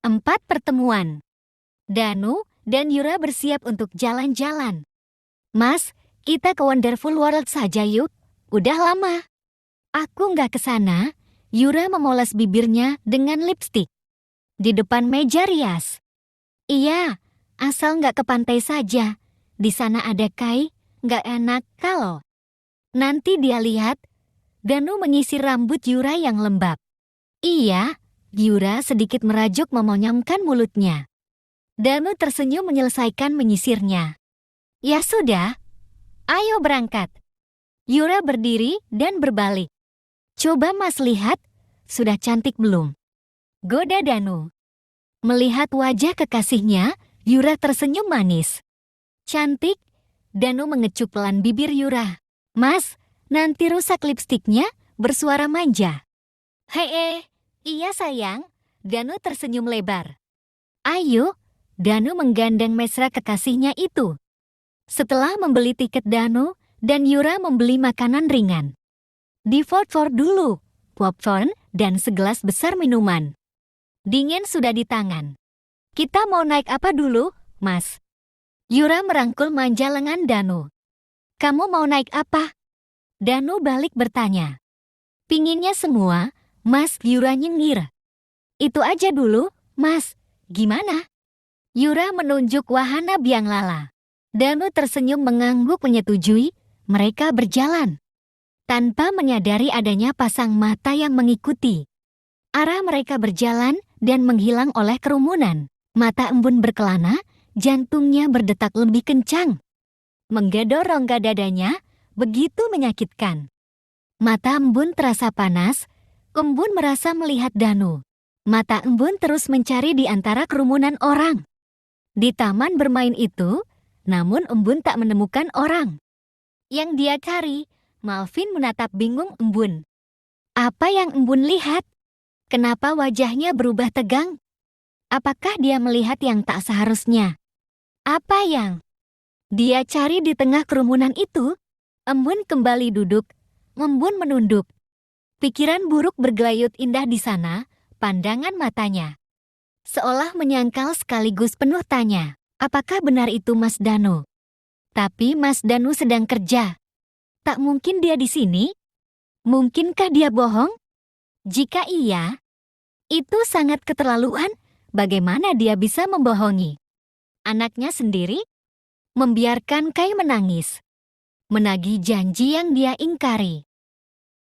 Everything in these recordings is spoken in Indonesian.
4 pertemuan. Danu dan Yura bersiap untuk jalan-jalan. Mas, kita ke Wonderful World saja yuk. Udah lama. Aku nggak ke sana. Yura memoles bibirnya dengan lipstik. Di depan meja rias. Iya, asal nggak ke pantai saja. Di sana ada Kai, nggak enak kalau. Nanti dia lihat. Danu menyisir rambut Yura yang lembab. Iya, Yura sedikit merajuk memonyamkan mulutnya. Danu tersenyum menyelesaikan menyisirnya. Ya sudah, ayo berangkat. Yura berdiri dan berbalik. Coba Mas lihat, sudah cantik belum? Goda Danu. Melihat wajah kekasihnya, Yura tersenyum manis. Cantik, Danu mengecup pelan bibir Yura. Mas, nanti rusak lipstiknya, bersuara manja. Hei, iya sayang, Danu tersenyum lebar. Ayo, Danu menggandeng mesra kekasihnya itu. Setelah membeli tiket Danu, dan Yura membeli makanan ringan. Di Fort dulu, popcorn dan segelas besar minuman. Dingin sudah di tangan. Kita mau naik apa dulu, Mas? Yura merangkul manja lengan Danu. Kamu mau naik apa? Danu balik bertanya. Pinginnya semua, Mas. Yura nyengir. Itu aja dulu, Mas. Gimana? Yura menunjuk wahana biang lala. Danu tersenyum mengangguk menyetujui. Mereka berjalan. Tanpa menyadari adanya pasang mata yang mengikuti. Arah mereka berjalan dan menghilang oleh kerumunan. Mata embun berkelana, jantungnya berdetak lebih kencang. Menggedor rongga dadanya, begitu menyakitkan. Mata embun terasa panas, embun merasa melihat Danu. Mata embun terus mencari di antara kerumunan orang. Di taman bermain itu, namun embun tak menemukan orang. Yang dia cari, Malvin menatap bingung embun. Apa yang embun lihat? Kenapa wajahnya berubah tegang? Apakah dia melihat yang tak seharusnya? Apa yang dia cari di tengah kerumunan itu? Embun kembali duduk, embun menunduk. Pikiran buruk bergelayut indah di sana, pandangan matanya. Seolah menyangkal sekaligus penuh tanya, apakah benar itu Mas Danu? Tapi Mas Danu sedang kerja. Tak mungkin dia di sini? Mungkinkah dia bohong? Jika iya, itu sangat keterlaluan. Bagaimana dia bisa membohongi anaknya sendiri? Membiarkan Kai menangis. Menagih janji yang dia ingkari.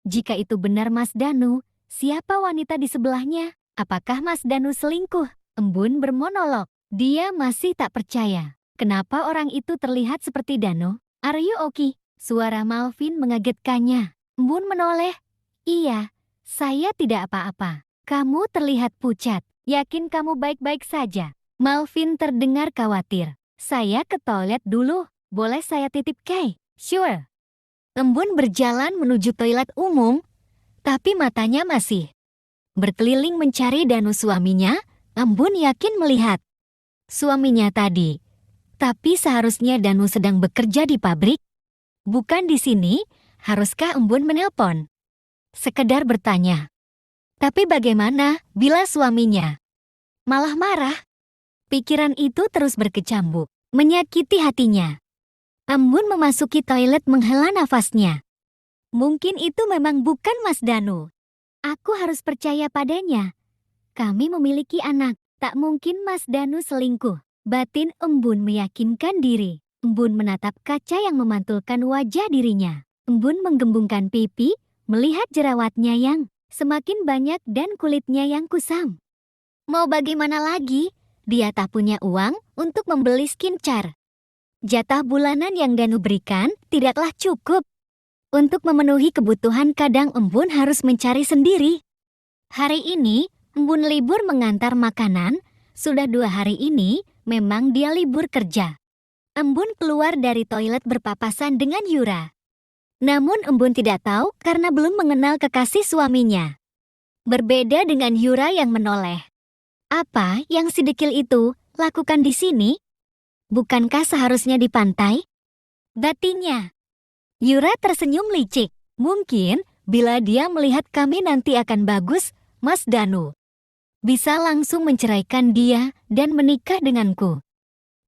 Jika itu benar Mas Danu, siapa wanita di sebelahnya? Apakah Mas Danu selingkuh? Embun bermonolog. Dia masih tak percaya. Kenapa orang itu terlihat seperti Danu? Are you okay? Suara Malvin mengagetkannya. Embun menoleh. Iya, saya tidak apa-apa. Kamu terlihat pucat. Yakin kamu baik-baik saja? Malvin terdengar khawatir. Saya ke toilet dulu. Boleh saya titip Kai? Sure. Embun berjalan menuju toilet umum, tapi matanya masih berkeliling mencari Danu suaminya. Embun yakin melihat suaminya tadi. Tapi seharusnya Danu sedang bekerja di pabrik. Bukan di sini, haruskah Embun menelpon? Sekedar bertanya. Tapi bagaimana bila suaminya malah marah? Pikiran itu terus berkecambuk, menyakiti hatinya. Embun memasuki toilet menghela nafasnya. Mungkin itu memang bukan Mas Danu. Aku harus percaya padanya. Kami memiliki anak, tak mungkin Mas Danu selingkuh. Batin Embun meyakinkan diri. Embun menatap kaca yang memantulkan wajah dirinya. Embun menggembungkan pipi, melihat jerawatnya yang semakin banyak dan kulitnya yang kusam. Mau bagaimana lagi? Dia tak punya uang untuk membeli skincare. Jatah bulanan yang Danu berikan tidaklah cukup. Untuk memenuhi kebutuhan kadang Embun harus mencari sendiri. Hari ini, Embun libur mengantar makanan. Sudah 2 hari ini, memang dia libur kerja. Embun keluar dari toilet berpapasan dengan Yura. Namun Embun tidak tahu karena belum mengenal kekasih suaminya. Berbeda dengan Yura yang menoleh. Apa yang si dekil itu lakukan di sini? Bukankah seharusnya di pantai? Batinnya. Yura tersenyum licik. Mungkin bila dia melihat kami nanti akan bagus, Mas Danu. Bisa langsung menceraikan dia dan menikah denganku.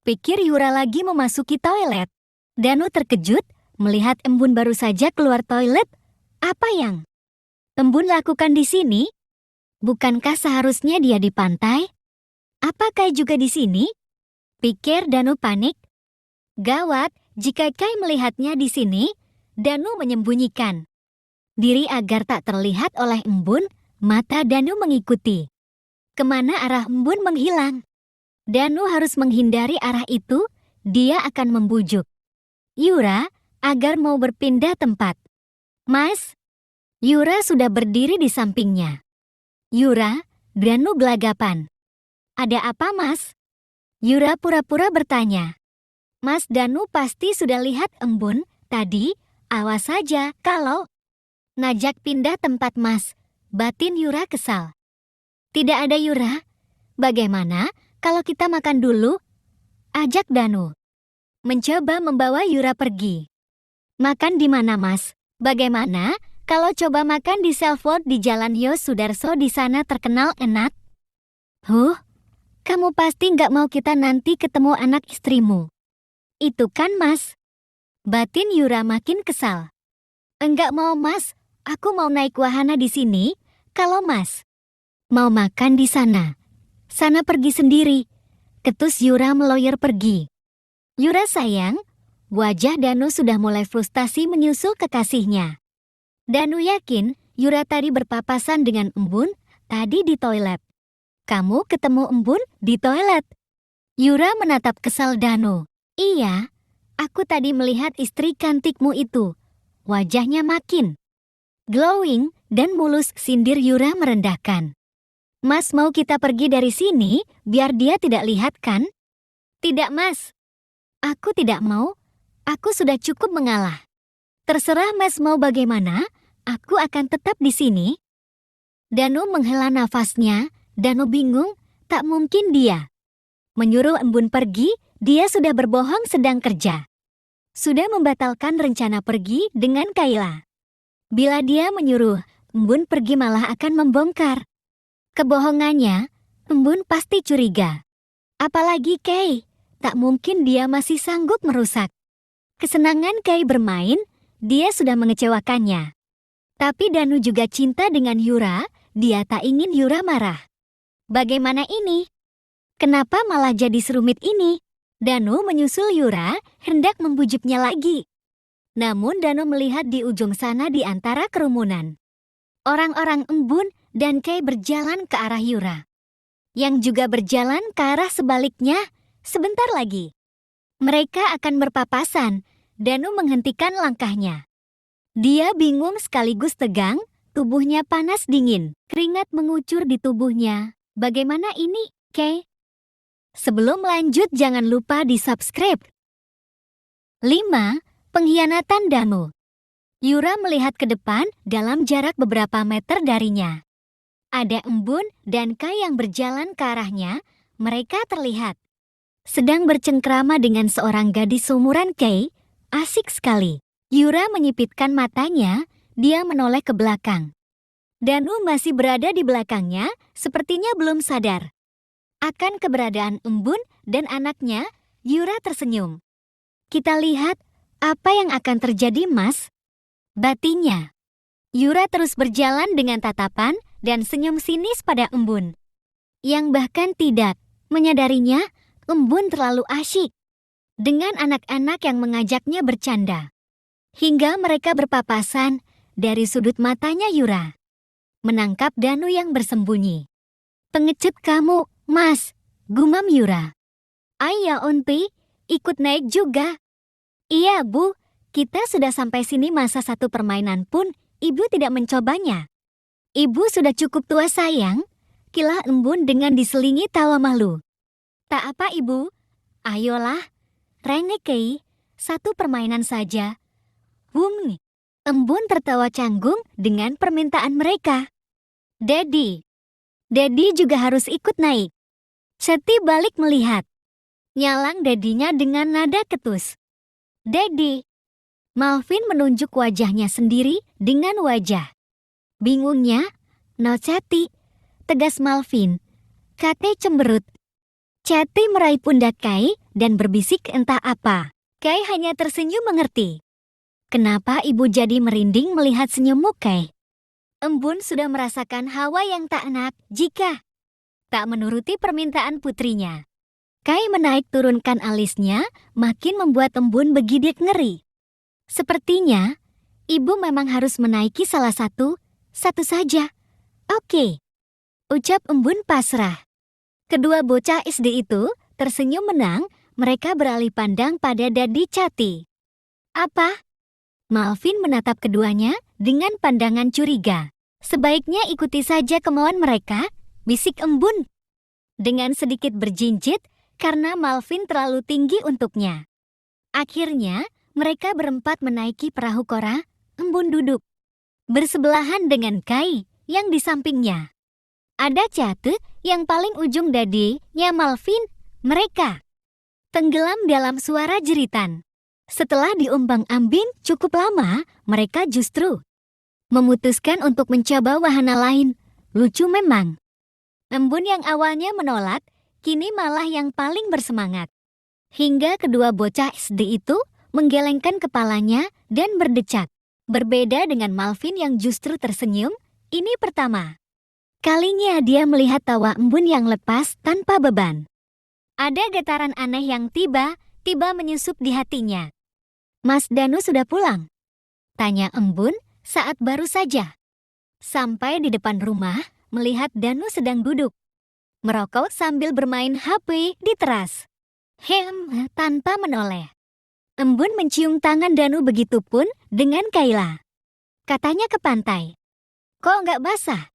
Pikir Yura lagi memasuki toilet. Danu terkejut melihat embun baru saja keluar toilet. Apa yang embun lakukan di sini? Bukankah seharusnya dia di pantai? Apa Kai juga di sini? Pikir Danu panik. Gawat, jika Kai melihatnya di sini, Danu menyembunyikan diri agar tak terlihat oleh embun. Mata Danu mengikuti kemana arah embun menghilang. Danu harus menghindari arah itu. Dia akan membujuk Yura agar mau berpindah tempat. Mas, Yura sudah berdiri di sampingnya. Yura, Danu gelagapan. Ada apa, Mas? Yura pura-pura bertanya. Mas Danu pasti sudah lihat embun tadi. Awas saja kalau ngajak pindah tempat, Mas. Batin Yura kesal. Tidak ada, Yura. Bagaimana kalau kita makan dulu? Ajak Danu. Mencoba membawa Yura pergi. Makan di mana, Mas? Bagaimana kalau coba makan di Selfwood di Jalan Yos Sudarso, di sana terkenal enak? Kamu pasti nggak mau kita nanti ketemu anak istrimu. Itu kan, Mas? Batin Yura makin kesal. Enggak mau, Mas. Aku mau naik wahana di sini. Kalau Mas mau makan di sana pergi sendiri. Ketus Yura meloyor pergi. Yura sayang, wajah Danu sudah mulai frustasi menyusul kekasihnya. Danu yakin Yura tadi berpapasan dengan embun tadi di toilet. Kamu ketemu embun di toilet? Yura menatap kesal Danu. Iya, aku tadi melihat istri cantikmu itu. Wajahnya makin glowing dan mulus, sindir Yura merendahkan. Mas mau kita pergi dari sini biar dia tidak lihat kan? Tidak, Mas. Aku tidak mau. Aku sudah cukup mengalah. Terserah Mas mau bagaimana, aku akan tetap di sini. Danu menghela nafasnya. Danu bingung, tak mungkin dia menyuruh embun pergi. Dia sudah berbohong sedang kerja. Sudah membatalkan rencana pergi dengan Kayla. Bila dia menyuruh embun pergi malah akan membongkar kebohongannya. Embun pasti curiga. Apalagi Kay, tak mungkin dia masih sanggup merusak kesenangan Kay bermain. Dia sudah mengecewakannya. Tapi Danu juga cinta dengan Yura. Dia tak ingin Yura marah. Bagaimana ini? Kenapa malah jadi serumit ini? Danu menyusul Yura, hendak membujuknya lagi. Namun Danu melihat di ujung sana di antara kerumunan orang-orang embun dan Kay berjalan ke arah Yura, yang juga berjalan ke arah sebaliknya. Sebentar lagi mereka akan berpapasan. Danu menghentikan langkahnya. Dia bingung sekaligus tegang. Tubuhnya panas dingin. Keringat mengucur di tubuhnya. Bagaimana ini, Kay? Sebelum lanjut jangan lupa di-subscribe. 5. Pengkhianatan Danu. Yura melihat ke depan dalam jarak beberapa meter darinya. Ada embun dan Kay yang berjalan ke arahnya. Mereka terlihat sedang bercengkrama dengan seorang gadis seumuran Kay. Asik sekali. Yura menyipitkan matanya. Dia menoleh ke belakang. Danu masih berada di belakangnya. Sepertinya belum sadar akan keberadaan embun dan anaknya. Yura tersenyum. Kita lihat apa yang akan terjadi, Mas. Batinnya. Yura terus berjalan dengan tatapan dan senyum sinis pada embun, yang bahkan tidak menyadarinya embun terlalu asyik dengan anak-anak yang mengajaknya bercanda. Hingga mereka berpapasan. Dari sudut matanya Yura menangkap Danu yang bersembunyi. Pengecut kamu, Mas, gumam Yura. Ayah Onti, ikut naik juga. Iya, Bu, kita sudah sampai sini, masa satu permainan pun Ibu tidak mencobanya. Ibu sudah cukup tua sayang, kilah embun dengan diselingi tawa malu. Tak apa Ibu, ayolah, rengek Kay, satu permainan saja. Embun tertawa canggung dengan permintaan mereka. Daddy juga harus ikut naik. Seti balik melihat. Nyalang dadinya dengan nada ketus. Daddy. Malvin menunjuk wajahnya sendiri dengan wajah bingungnya. No Seti, tegas Malvin. Kate cemberut. Cathy meraih pundak Kai dan berbisik entah apa. Kai hanya tersenyum mengerti. Kenapa ibu jadi merinding melihat senyummu, Kai? Embun sudah merasakan hawa yang tak enak jika tak menuruti permintaan putrinya. Kai menaik turunkan alisnya, makin membuat Embun bergidik ngeri. Sepertinya, ibu memang harus menaiki salah satu saja. Oke, ucap Embun pasrah. Kedua bocah SD itu tersenyum menang, mereka beralih pandang pada Dadi Cathy. Apa? Malvin menatap keduanya dengan pandangan curiga. Sebaiknya ikuti saja kemauan mereka, bisik Embun. Dengan sedikit berjinjit karena Malvin terlalu tinggi untuknya. Akhirnya, mereka berempat menaiki perahu Cora. Embun duduk bersebelahan dengan Kai yang di sampingnya. Ada Cathy yang paling ujung Dadinya Malvin. Mereka tenggelam dalam suara jeritan. Setelah diombang-ambing cukup lama, mereka justru memutuskan untuk mencoba wahana lain. Lucu memang. Embun yang awalnya menolak, kini malah yang paling bersemangat. Hingga kedua bocah SD itu menggelengkan kepalanya dan berdecak. Berbeda dengan Malvin yang justru tersenyum, ini pertama kalinya dia melihat tawa Embun yang lepas tanpa beban. Ada getaran aneh yang tiba-tiba menyusup di hatinya. Mas Danu sudah pulang? Tanya Embun saat baru saja sampai di depan rumah, melihat Danu sedang duduk merokok sambil bermain HP di teras. Tanpa menoleh. Embun mencium tangan Danu, begitupun dengan Kayla. Katanya ke pantai. Kok nggak basah?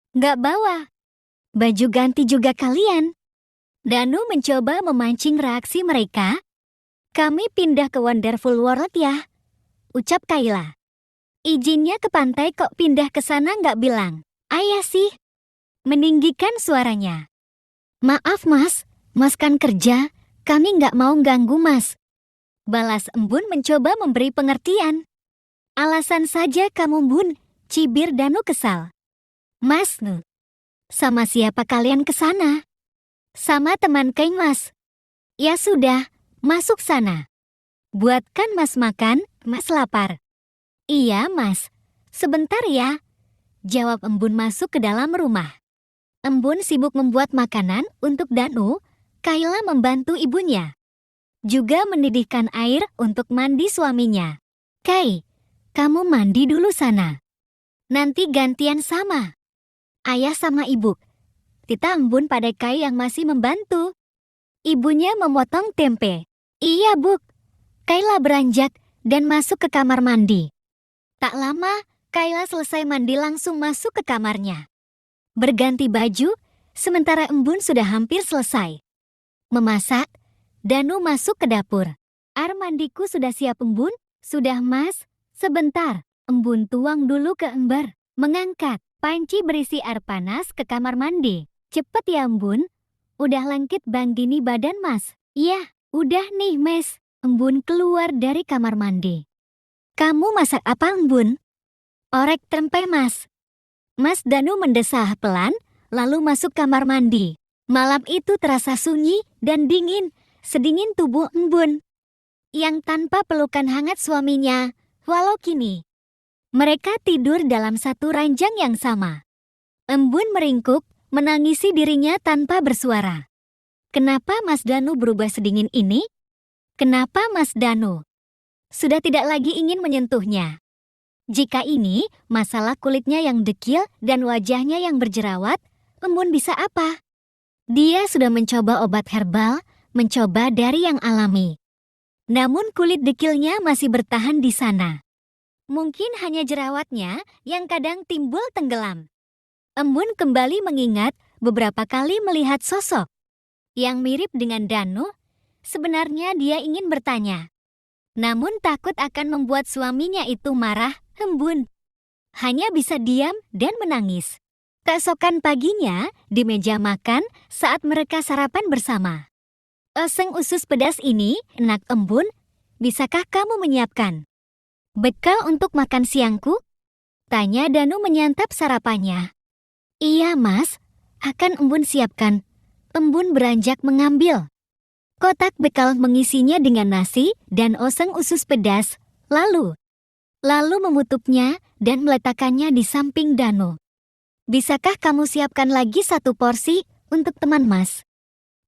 Nggak bawa baju ganti juga kalian? Danu mencoba memancing reaksi mereka. Kami pindah ke Wonderful World ya, ucap Kayla. Izinnya ke pantai kok pindah ke sana nggak bilang. Ayah sih. Meninggikan suaranya. Maaf mas kan kerja, kami nggak mau ganggu mas. Balas Embun mencoba memberi pengertian. Alasan saja kamu Bun, cibir Danu kesal. Mas, sama siapa kalian ke sana? Sama teman Keng mas. Ya sudah, masuk sana. Buatkan mas makan, mas lapar. Iya mas, sebentar ya. Jawab Embun masuk ke dalam rumah. Embun sibuk membuat makanan untuk Danu, Kayla membantu ibunya. Juga mendidihkan air untuk mandi suaminya. Kai, kamu mandi dulu sana. Nanti gantian sama ayah sama ibu. Tita Embun pada Kai yang masih membantu. Ibunya memotong tempe. Iya Buk. Kayla beranjak dan masuk ke kamar mandi. Tak lama, Kayla selesai mandi langsung masuk ke kamarnya. Berganti baju, sementara Embun sudah hampir selesai memasak. Danu masuk ke dapur. Air mandiku sudah siap Embun? Sudah mas, sebentar. Embun tuang dulu ke ember. Mengangkat panci berisi air panas ke kamar mandi. Cepet ya Embun. Udah lengkit bang gini badan mas. Iya, udah nih mes. Embun keluar dari kamar mandi. Kamu masak apa Embun? Orek tempe mas. Mas Danu mendesah pelan, lalu masuk kamar mandi. Malam itu terasa sunyi dan dingin. Sedingin tubuh Embun yang tanpa pelukan hangat suaminya, walau kini mereka tidur dalam satu ranjang yang sama. Embun meringkuk, menangisi dirinya tanpa bersuara. Kenapa Mas Danu berubah sedingin ini? Kenapa Mas Danu sudah tidak lagi ingin menyentuhnya? Jika ini masalah kulitnya yang dekil dan wajahnya yang berjerawat, Embun bisa apa? Dia sudah mencoba obat herbal, mencoba dari yang alami. Namun kulit dekilnya masih bertahan di sana. Mungkin hanya jerawatnya yang kadang timbul tenggelam. Embun kembali mengingat beberapa kali melihat sosok yang mirip dengan Danu. Sebenarnya dia ingin bertanya. Namun takut akan membuat suaminya itu marah, Embun hanya bisa diam dan menangis. Keesokan paginya, di meja makan saat mereka sarapan bersama. Oseng usus pedas ini, enak Embun, bisakah kamu menyiapkan bekal untuk makan siangku? Tanya Danu menyantap sarapannya. Iya mas, akan Embun siapkan. Embun beranjak mengambil kotak bekal, mengisinya dengan nasi dan oseng usus pedas, lalu memutupnya dan meletakkannya di samping Danu. Bisakah kamu siapkan lagi satu porsi untuk teman Mas?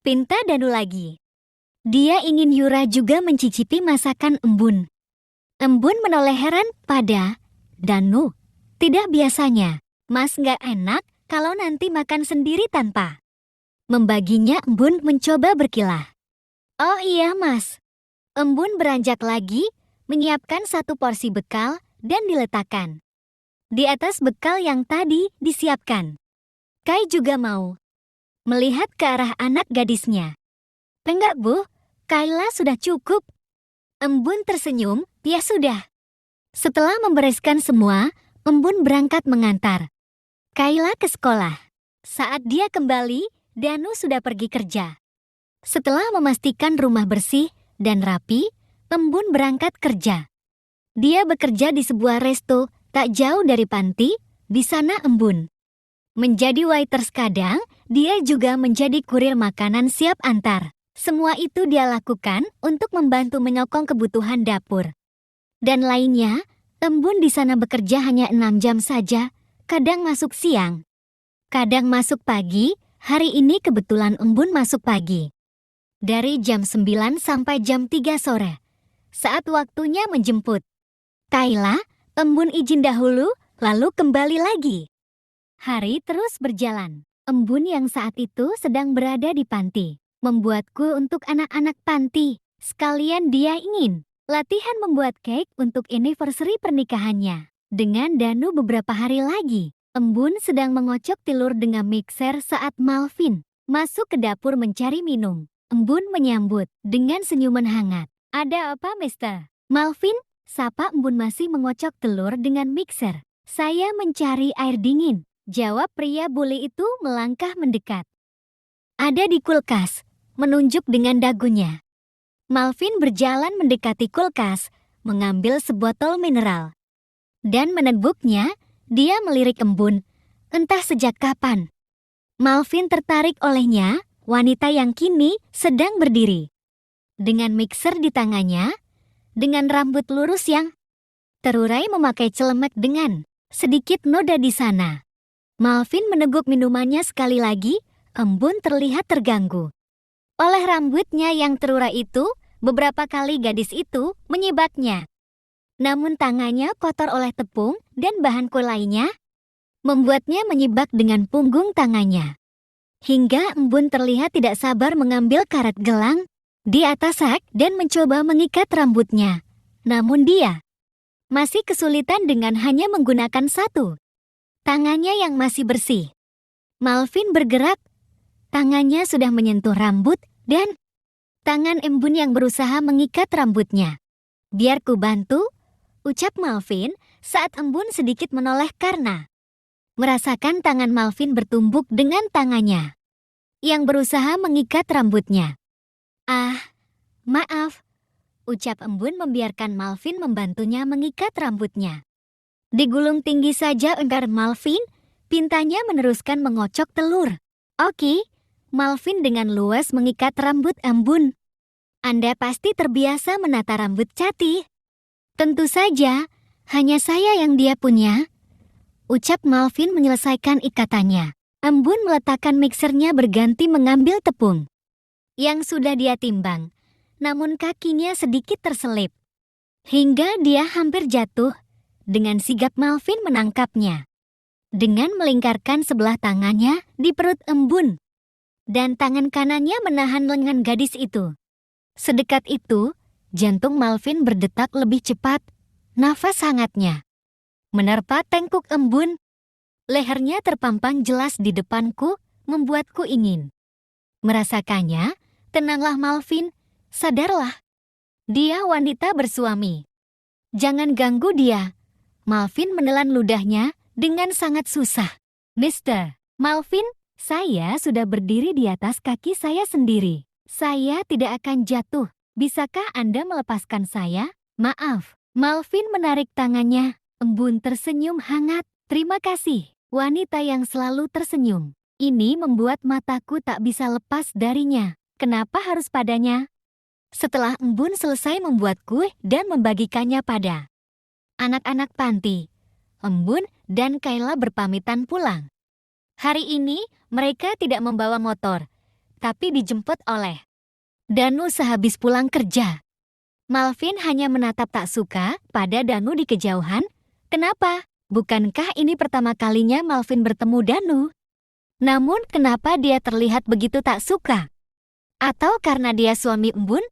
Pinta Danu lagi. Dia ingin Yura juga mencicipi masakan Embun. Embun menoleh heran pada Danu. Tidak biasanya, Mas nggak enak kalau nanti makan sendiri tanpa membaginya. Embun mencoba berkilah. Oh iya Mas. Embun beranjak lagi, menyiapkan satu porsi bekal dan diletakkan di atas bekal yang tadi disiapkan. Kai juga mau melihat ke arah anak gadisnya. Enggak Bu, Kayla sudah cukup. Embun tersenyum, ya sudah. Setelah membereskan semua, Embun berangkat mengantar Kayla ke sekolah. Saat dia kembali, Danu sudah pergi kerja. Setelah memastikan rumah bersih dan rapi, Embun berangkat kerja. Dia bekerja di sebuah resto tak jauh dari panti. Di sana Embun menjadi waiters, kadang dia juga menjadi kurir makanan siap antar. Semua itu dia lakukan untuk membantu menyokong kebutuhan dapur dan lainnya. Embun di sana bekerja hanya 6 jam saja, kadang masuk siang, kadang masuk pagi. Hari ini kebetulan Embun masuk pagi. Dari jam 9 sampai jam 3 sore. Saat waktunya menjemput Kayla, Embun izin dahulu, lalu kembali lagi. Hari terus berjalan. Embun yang saat itu sedang berada di panti membuat kue untuk anak-anak panti. Sekalian dia ingin latihan membuat cake untuk anniversary pernikahannya. Dengan Danu beberapa hari lagi, Embun sedang mengocok telur dengan mixer saat Malvin masuk ke dapur mencari minum. Embun menyambut dengan senyuman hangat. Ada apa, Mister? Malvin, sapa Embun masih mengocok telur dengan mixer. Saya mencari air dingin, jawab pria bule itu melangkah mendekat. Ada di kulkas, menunjuk dengan dagunya. Malvin berjalan mendekati kulkas, mengambil sebotol mineral. Dan meneguknya, dia melirik Embun. Entah sejak kapan Malvin tertarik olehnya, wanita yang kini sedang berdiri dengan mixer di tangannya, dengan rambut lurus yang terurai memakai celemek dengan sedikit noda di sana. Malvin meneguk minumannya sekali lagi. Embun terlihat terganggu oleh rambutnya yang terurai itu. Beberapa kali gadis itu menyibaknya. Namun tangannya kotor oleh tepung dan bahan kue lainnya, membuatnya menyibak dengan punggung tangannya. Hingga Embun terlihat tidak sabar mengambil karet gelang di atas sak dan mencoba mengikat rambutnya. Namun dia masih kesulitan dengan hanya menggunakan satu tangannya yang masih bersih. Malvin bergerak. Tangannya sudah menyentuh rambut dan tangan Embun yang berusaha mengikat rambutnya. Biar ku bantu, ucap Malvin saat Embun sedikit menoleh karena merasakan tangan Malvin bertumbuk dengan tangannya yang berusaha mengikat rambutnya. Ah, maaf, ucap Embun membiarkan Malvin membantunya mengikat rambutnya. Digulung tinggi saja enggar Malvin, pintanya meneruskan mengocok telur. Oke. Malvin dengan luas mengikat rambut Embun. Anda pasti terbiasa menata rambut Cati. Tentu saja, hanya saya yang dia punya, ucap Malvin menyelesaikan ikatannya. Embun meletakkan mixernya berganti mengambil tepung yang sudah dia timbang, namun kakinya sedikit terselip hingga dia hampir jatuh. Dengan sigap Malvin menangkapnya dengan melingkarkan sebelah tangannya di perut Embun. Dan tangan kanannya menahan lengan gadis itu. Sedekat itu, jantung Malvin berdetak lebih cepat. Nafas hangatnya menerpa tengkuk Embun. Lehernya terpampang jelas di depanku, membuatku ingin merasakannya. Tenanglah Malvin, sadarlah. Dia wanita bersuami. Jangan ganggu dia. Malvin menelan ludahnya dengan sangat susah. Mister Malvin, saya sudah berdiri di atas kaki saya sendiri. Saya tidak akan jatuh. Bisakah Anda melepaskan saya? Maaf. Malvin menarik tangannya. Embun tersenyum hangat. Terima kasih, wanita yang selalu tersenyum. Ini membuat mataku tak bisa lepas darinya. Kenapa harus padanya? Setelah Embun selesai membuat kue dan membagikannya pada anak-anak panti, Embun dan Kayla berpamitan pulang. Hari ini mereka tidak membawa motor, tapi dijemput oleh Danu sehabis pulang kerja. Malvin hanya menatap tak suka pada Danu di kejauhan. Kenapa? Bukankah ini pertama kalinya Malvin bertemu Danu? Namun kenapa dia terlihat begitu tak suka? Atau karena dia suami Embun?